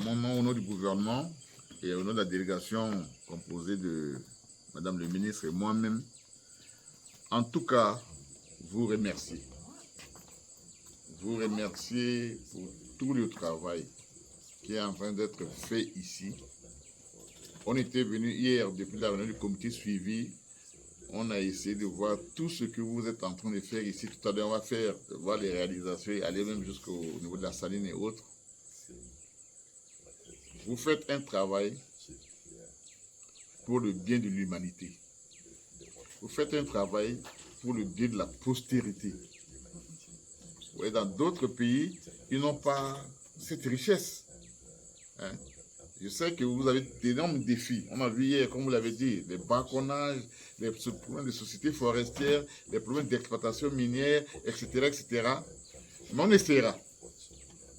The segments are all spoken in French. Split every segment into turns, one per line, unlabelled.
mon nom, au nom du gouvernement et au nom de la délégation composée de Madame le ministre et moi-même, en tout cas, vous remercier. Vous remercier pour tout le travail qui est en train d'être fait ici. On était venu hier, depuis la réunion du comité suivi, on a essayé de voir tout ce que vous êtes en train de faire ici. Tout à l'heure, on va voir les réalisations et aller même jusqu'au niveau de la saline et autres. Vous faites un travail pour le bien de l'humanité. Vous faites un travail pour le bien de la postérité. Vous voyez, dans d'autres pays, ils n'ont pas cette richesse. Hein? Je sais que vous avez d'énormes défis. On a vu hier, comme vous l'avez dit, les braconnages, les problèmes de sociétés forestières, les problèmes d'exploitation minière, etc., etc. Mais on essaiera.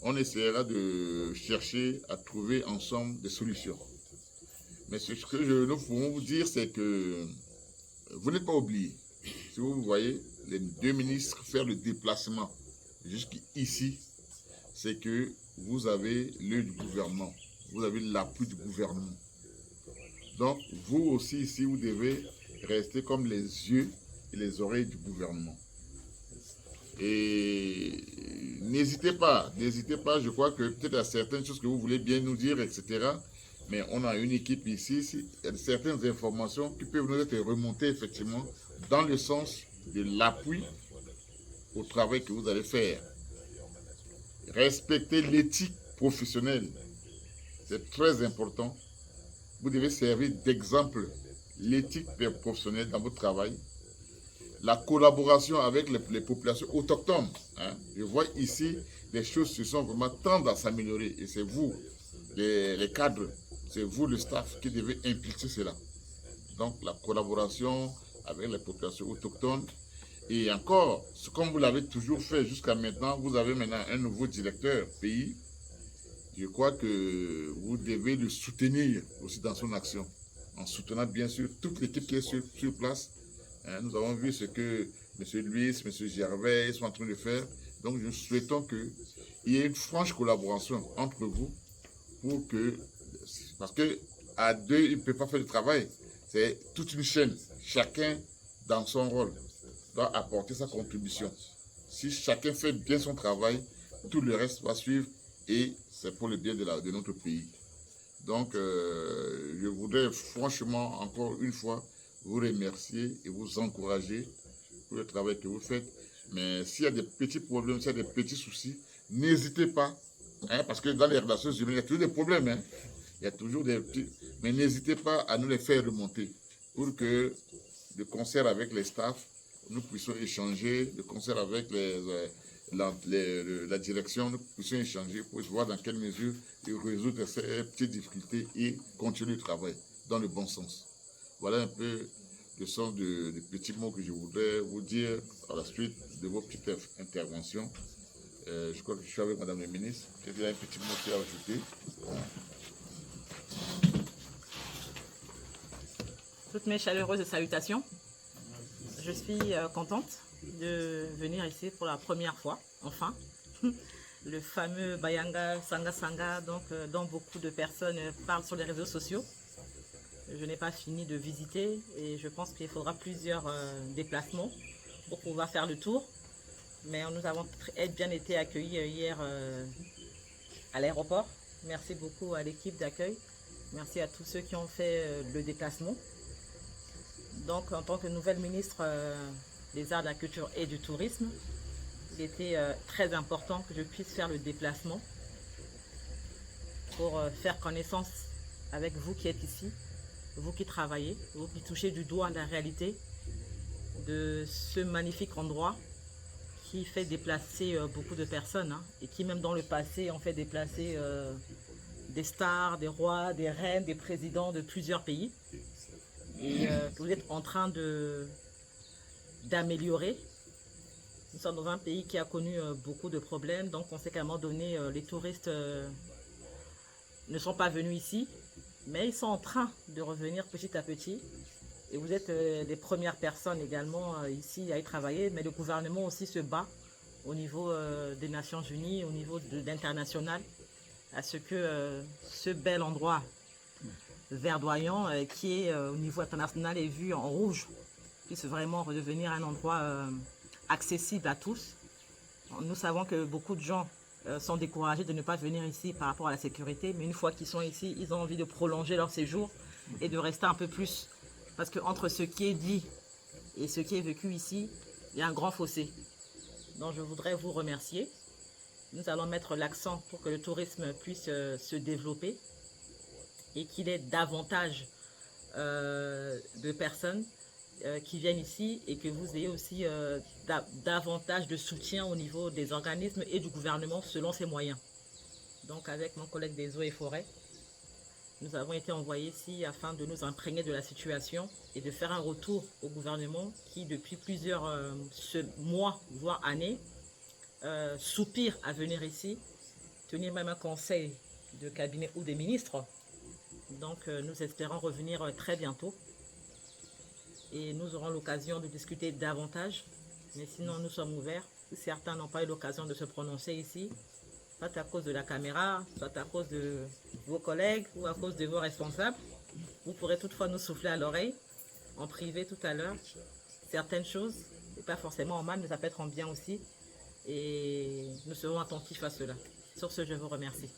On essaiera de chercher à trouver ensemble des solutions. Mais ce que nous pouvons vous dire, c'est que vous n'êtes pas oubliés. Si vous voyez les deux ministres faire le déplacement jusqu'ici, c'est que vous avez l'œil du gouvernement. Vous avez l'appui du gouvernement. Donc, vous aussi, ici, vous devez rester comme les yeux et les oreilles du gouvernement. Et n'hésitez pas, je crois que peut-être il y a certaines choses que vous voulez bien nous dire, etc. Mais on a une équipe ici, il y a certaines informations qui peuvent nous être remontées effectivement dans le sens de l'appui au travail que vous allez faire. Respectez l'éthique professionnelle. C'est très important. Vous devez servir d'exemple l'éthique professionnelle dans votre travail. La collaboration avec les populations autochtones. Hein. Je vois ici, les choses se sont vraiment tendent à s'améliorer. Et c'est vous, les cadres, c'est vous, le staff, qui devez impulser cela. Donc, la collaboration avec les populations autochtones. Et encore, comme vous l'avez toujours fait jusqu'à maintenant, vous avez maintenant un nouveau directeur pays. Je crois que vous devez le soutenir aussi dans son action, en soutenant bien sûr toute l'équipe qui est sur place. Hein, nous avons vu ce que M. Luis, M. Gervais sont en train de faire. Donc nous souhaitons qu'il y ait une franche collaboration entre vous pour que, parce qu'à deux, il ne peut pas faire le travail. C'est toute une chaîne. Chacun dans son rôle doit apporter sa contribution. Si chacun fait bien son travail, tout le reste va suivre et c'est pour le bien de notre pays. Donc, je voudrais franchement, encore une fois, vous remercier et vous encourager pour le travail que vous faites. Mais s'il y a des petits problèmes, s'il y a des petits soucis, n'hésitez pas. Hein, parce que dans les relations humaines, il y a toujours des problèmes. Hein. Il y a toujours des petits... Mais n'hésitez pas à nous les faire remonter pour que, de concert avec les staffs, nous puissions échanger, de concert avec la direction, nous puissions échanger pour voir dans quelle mesure résoudre ces petites difficultés et continuer le travail dans le bon sens. Voilà un peu le sens des petits mots que je voudrais vous dire à la suite de vos petites interventions. Je crois que je suis avec Madame la ministre. Il y a un petit mot à ajouter.
Toutes mes chaleureuses salutations. Je suis contente de venir ici pour la première fois, enfin. Le fameux Bayanga Sanga Sanga, donc, dont beaucoup de personnes parlent sur les réseaux sociaux. Je n'ai pas fini de visiter et je pense qu'il faudra plusieurs déplacements pour pouvoir faire le tour. Mais nous avons bien été accueillis hier à l'aéroport. Merci beaucoup à l'équipe d'accueil. Merci à tous ceux qui ont fait le déplacement. Donc, en tant que nouvelle ministre des Arts, de la Culture et du Tourisme, il était très important que je puisse faire le déplacement pour faire connaissance avec vous qui êtes ici, vous qui travaillez, vous qui touchez du doigt la réalité de ce magnifique endroit qui fait déplacer beaucoup de personnes hein, et qui même dans le passé ont fait déplacer des stars, des rois, des reines, des présidents de plusieurs pays. Et que vous êtes en train d'améliorer. Nous sommes dans un pays qui a connu beaucoup de problèmes, donc on sait qu'à un moment donné, les touristes ne sont pas venus ici, mais ils sont en train de revenir petit à petit. Et vous êtes les premières personnes également ici à y travailler, mais le gouvernement aussi se bat au niveau des Nations Unies, au niveau d'international, à ce que ce bel endroit verdoyant qui est au niveau international et vu en rouge puisse vraiment redevenir un endroit accessible à tous. Nous savons que beaucoup de gens sont découragés de ne pas venir ici par rapport à la sécurité, mais une fois qu'ils sont ici, ils ont envie de prolonger leur séjour et de rester un peu plus. Parce qu'entre ce qui est dit et ce qui est vécu ici, il y a un grand fossé. Donc je voudrais vous remercier. Nous allons mettre l'accent pour que le tourisme puisse se développer et qu'il y ait davantage de personnes qui viennent ici et que vous ayez aussi davantage de soutien au niveau des organismes et du gouvernement selon ses moyens. Donc avec mon collègue des eaux et forêts, nous avons été envoyés ici afin de nous imprégner de la situation et de faire un retour au gouvernement qui depuis plusieurs mois, voire années, soupire à venir ici, tenir même un conseil de cabinet ou des ministres. Donc nous espérons revenir très bientôt et nous aurons l'occasion de discuter davantage. Mais sinon nous sommes ouverts. Si certains n'ont pas eu l'occasion de se prononcer ici, soit à cause de la caméra, soit à cause de vos collègues ou à cause de vos responsables, vous pourrez toutefois nous souffler à l'oreille en privé tout à l'heure certaines choses, et pas forcément en mal, mais ça peut être en bien aussi. Et nous serons attentifs à cela. Sur ce, je vous remercie.